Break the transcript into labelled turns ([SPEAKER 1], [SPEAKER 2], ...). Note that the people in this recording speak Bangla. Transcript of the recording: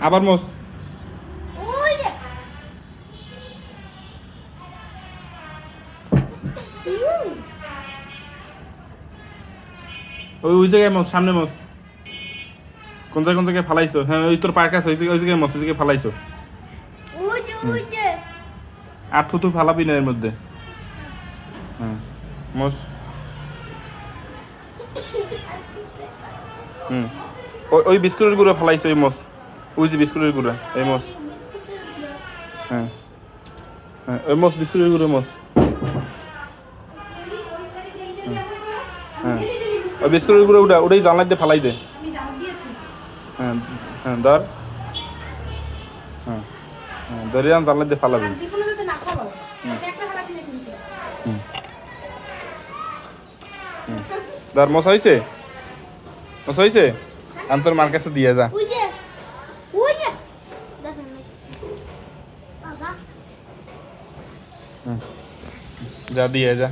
[SPEAKER 1] আবার মোস। ওই জায়গায় মোস, সামনে মোস। কোন জায়গায় ফালাইছো? হ্যাঁ ওই তোর পার্ক আছে, ওই জায়গায় মোস, ওই জায়গায় ফালাইছো। আর থুতু ফালাবি না এর মধ্যে। হ্যাঁ মোস। ওই বিস্কুটের গুঁড়ো ফালাইছো ওই মোস। ওই যে বিস্কুটের গুঁড়ো এই মোস। হ্যাঁ হ্যাঁ ওই মোস, বিস্কুটের গুঁড়ো মোস। হ্যাঁ ওই বিস্কুটের গুঁড়ো ওটাই জানলা দিয়ে ফালাই দে। হ্যাঁ হ্যাঁ ধর। হ্যাঁ হ্যাঁ ধরে জানলা দিয়ে ফালাবি। ধর মোস হয়েছে, মোস হয়েছে। আমি তোর মার কাছে দিয়ে যা। যা দিয়ে যা।